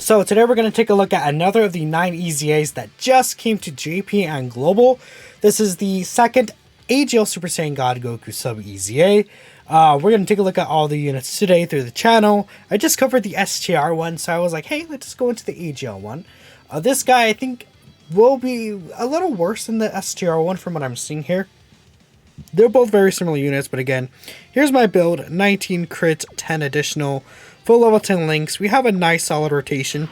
So today we're going to take a look at another of the 9 EZAs that just came to JP and Global. This is the second AGL Super Saiyan God Goku Sub EZA. We're going to take a look at all the units today through the channel. I just covered the STR one, so I was like, hey, let's just go into the AGL one. This guy, I think, will be a little worse than the STR one from what I'm seeing here. They're both very similar units, but again, here's my build. 19 crit, 10 additional, full level 10 links. We have a nice solid rotation.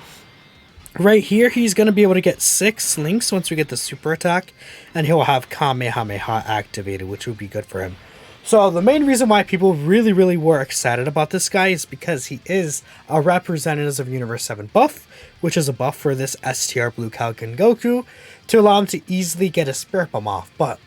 Right here, he's going to be able to get 6 links once we get the super attack, and he'll have Kamehameha activated, which would be good for him. So the main reason why people really were excited about this guy is because he is a representative of Universe 7 buff, which is a buff for this STR Blue Kalkin Goku, to allow him to easily get a Spirit Bomb off. But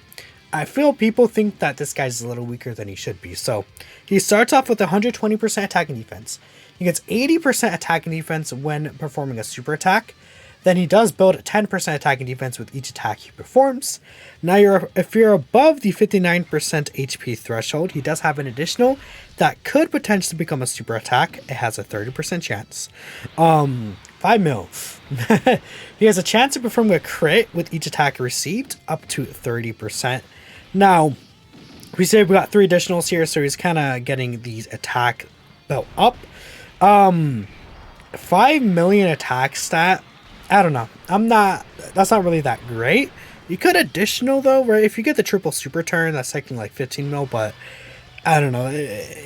I feel people think that this guy's a little weaker than he should be. So he starts off with 120% attack and defense. He gets 80% attack and defense when performing a super attack. Then he does build 10% attack and defense with each attack he performs. Now, if you're above the 59% HP threshold, he does have an additional that could potentially become a super attack. It has a 30% chance. 5 mil. He has a chance to perform a crit with each attack received, up to 30%. Now, we say we got 3 additionals here, so he's kind of getting these attack built up. 5 million attack stat. I don't know. That's not really that great. You could additional though, right? If you get the triple super turn, that's taking like 15 mil, but I don't know.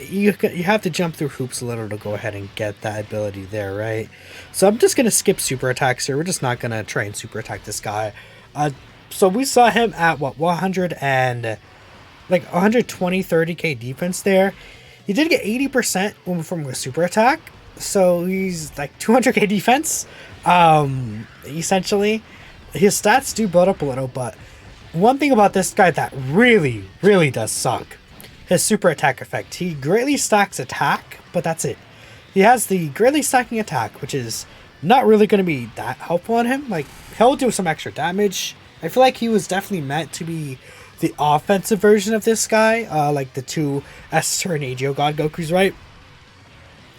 You have to jump through hoops a little to go ahead and get that ability there, right? So I'm just going to skip super attacks here. We're just not going to try and super attack this guy. So we saw him at what, 120, 30k defense there. He did get 80% when from a super attack. So he's like 200k defense. Essentially, his stats do build up a little, but one thing about this guy that really does suck, his super attack effect. He greatly stacks attack, but that's it. He has the greatly stacking attack, which is not really going to be that helpful on him. Like, he'll do some extra damage. I feel like he was definitely meant to be the offensive version of this guy, like the 2 S and AGO God Gokus, right?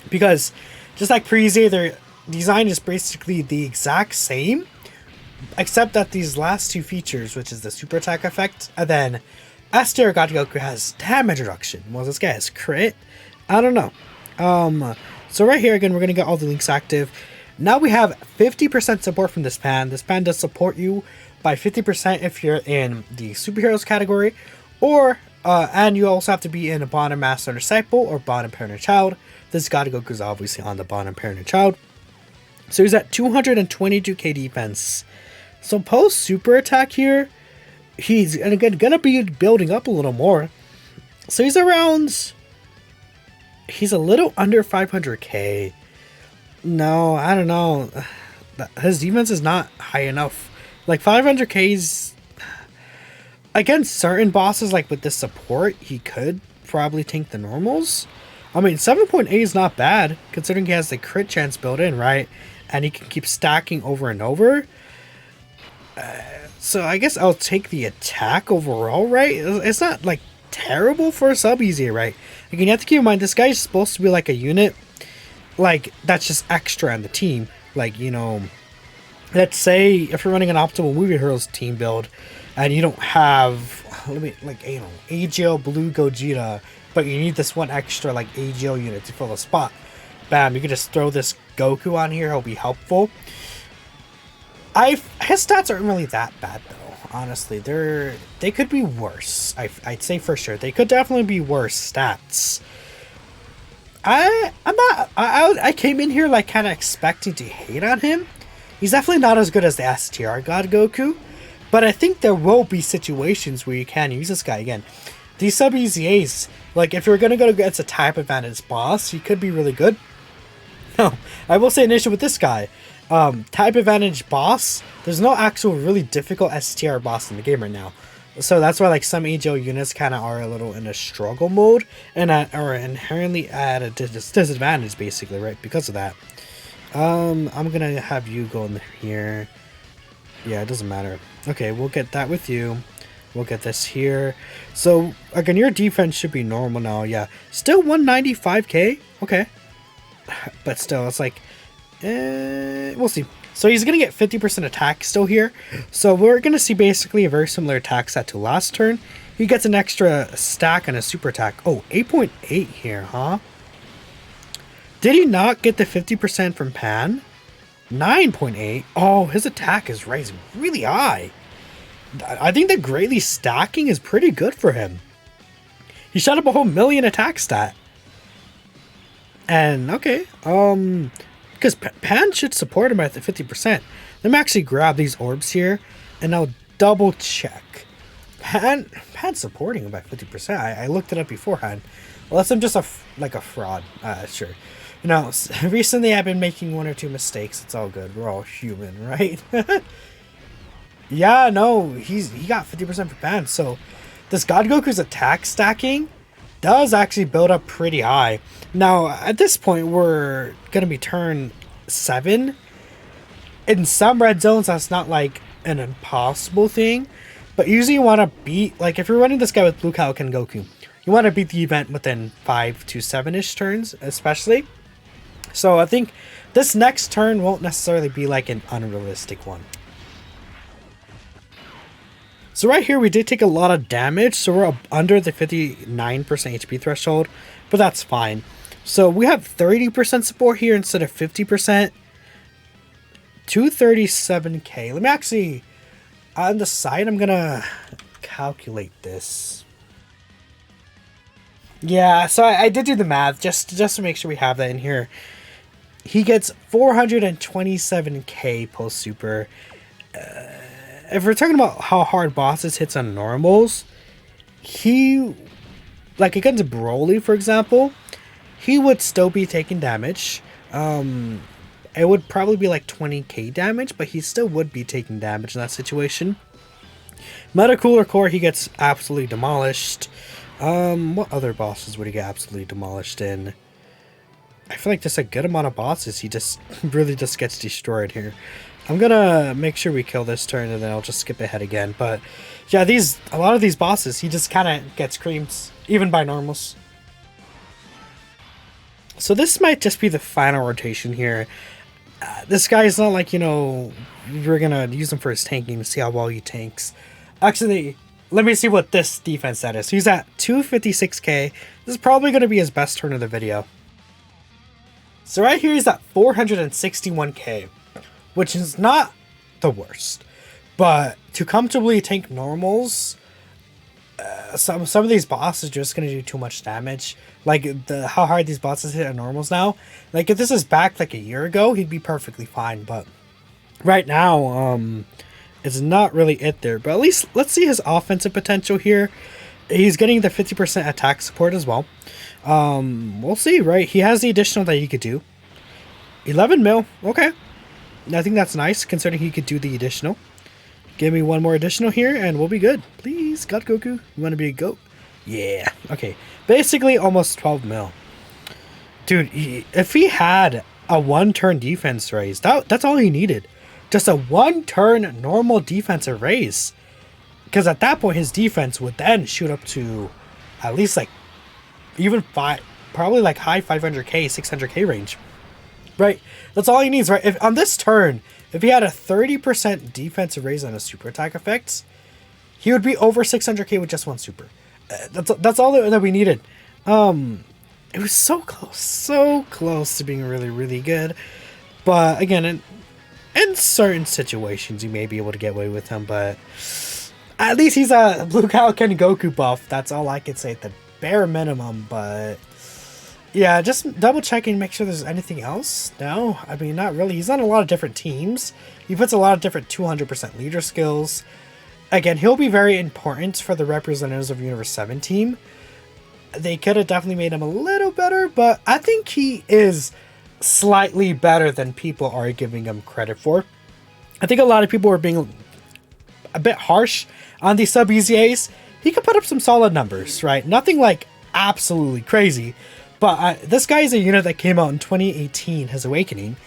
Because just like Pre-Z, their design is basically the exact same, except that these last 2 features, which is the super attack effect, and then STR God Goku has damage reduction. Well, this guy has crit. I don't know. So right here, again, we're going to get all the links active. Now we have 50% support from this pan. This pan does support you by 50% if you're in the superheroes category, or and you also have to be in a bottom master disciple or bottom parent child. This God Goku is obviously on the bottom parent child. So he's at 222k defense. So post super attack here, he's gonna be building up a little more. So he's a little under 500k. No, I don't know. His defense is not high enough. Like 500k's against certain bosses, like with this support, he could probably tank the normals. I mean, 7.8 is not bad, considering he has the crit chance built in, right? And he can keep stacking over and over. So I guess I'll take the attack overall, right? It's not, like, terrible for a sub easier, right? Again, you have to keep in mind, this guy's supposed to be, like, a unit, like, that's just extra on the team. Like, you know, let's say if you're running an optimal Movie Heroes team build, and you don't have, AGL Blue Gogeta, but you need this one extra, like, AGL unit to fill a spot. Bam, you can just throw this Goku on here, he'll be helpful. His stats aren't really that bad, though, honestly. They could be worse, I'd say for sure. They could definitely be worse stats. I came in here, like, kind of expecting to hate on him. He's definitely not as good as the STR God Goku, but I think there will be situations where you can use this guy again. These sub EZAs, like if you're gonna go against a type advantage boss, he could be really good. No, I will say an issue with this guy. Type advantage boss, there's no actual really difficult STR boss in the game right now. So that's why like some AGO units kind of are a little in a struggle mode and are inherently at a disadvantage basically, right? Because of that. I'm gonna have you go in here. Yeah, it doesn't matter. Okay, we'll get that with you. We'll get this here. So again, your defense should be normal now. Yeah, still 195k. Okay, but still, it's like We'll see. So he's going to get 50% attack still here. So we're going to see basically a very similar attack set to last turn. He gets an extra stack on a super attack. Oh, 8.8 here, huh? Did he not get the 50% from Pan? 9.8. Oh, his attack is rising really high. I think the greatly stacking is pretty good for him. He shot up a whole million attack stat. And, okay, because Pan should support him at the 50%. Let me actually grab these orbs here, and I'll double check. Pan's supporting him by 50%. I looked it up beforehand. Unless I'm just like a fraud. Sure. You know, recently I've been making one or two mistakes. It's all good. We're all human, right? Yeah, no, he got 50% for Pan. So this God Goku's attack stacking does actually build up pretty high. Now, at this point, we're going to be turn 7. In some red zones, that's not like an impossible thing. But usually you want to beat, like if you're running this guy with Blue Kaioken Goku, you want to beat the event within 5 to 7-ish turns, especially. So I think this next turn won't necessarily be like an unrealistic one. So right here, we did take a lot of damage, so we're up under the 59% HP threshold, but that's fine. So we have 30% support here instead of 50%. 237k. Let me actually, on the side, I'm gonna calculate this. Yeah, so I did do the math just to make sure we have that in here. He gets 427k post super. If we're talking about how hard bosses hits on normals, he, like against Broly, for example, he would still be taking damage. It would probably be like 20k damage, but he still would be taking damage in that situation. Meta Cooler Core, he gets absolutely demolished. What other bosses would he get absolutely demolished in? I feel like just a good amount of bosses, he just really just gets destroyed here. I'm gonna make sure we kill this turn and then I'll just skip ahead again. But yeah, a lot of these bosses, he just kind of gets creamed, even by normals. So this might just be the final rotation here. This guy is not like, you know, we're gonna use him for his tanking to see how well he tanks. Actually, let me see what this defense stat is. So he's at 256k. This is probably gonna be his best turn of the video. So right here he's at 461k. Which is not the worst, but to comfortably tank normals, some of these bosses are just gonna do too much damage. Like how hard these bosses hit at normals now. Like if this is back like a year ago, he'd be perfectly fine. But right now, it's not really it there. But at least let's see his offensive potential here. He's getting the 50% attack support as well. We'll see, right? He has the additional that he could do. 11 mil, okay. I think that's nice, considering he could do the additional. Give me one more additional here, and we'll be good. Please, God Goku, you want to be a goat? Yeah. Okay. Basically, almost 12 mil. Dude, if he had a one-turn defense raise, that's all he needed. Just a one-turn normal defensive raise. Because at that point, his defense would then shoot up to at least, like, even probably like high 500k, 600k range. Right, that's all he needs, right? If on this turn, if he had a 30% defensive raise on his super attack effects, he would be over 600k with just one super. That's all that we needed. It was so close to being really, really good. But again, in certain situations, you may be able to get away with him. But at least he's a Blue Kaioken Goku buff. That's all I could say at the bare minimum. But yeah, just double checking, make sure there's anything else. No, I mean, not really. He's on a lot of different teams. He puts a lot of different 200% leader skills. Again, he'll be very important for the representatives of Universe 7 team. They could have definitely made him a little better, but I think he is slightly better than people are giving him credit for. I think a lot of people are being a bit harsh on these sub-EZAs. He could put up some solid numbers, right? Nothing like absolutely crazy. But this guy is a unit that came out in 2018, his Awakening.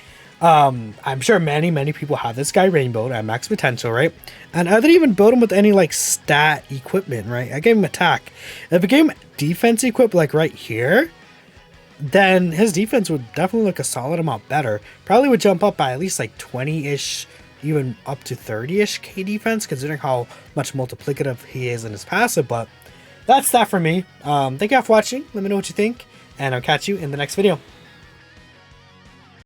I'm sure many people have this guy rainbowed at max potential, right? And I didn't even build him with any like stat equipment, right? I gave him attack. If I gave him defense equip like right here, then his defense would definitely look a solid amount better. Probably would jump up by at least like 20-ish, even up to 30-ish K defense, considering how much multiplicative he is in his passive. But that's that for me. Thank you all for watching. Let me know what you think, and I'll catch you in the next video.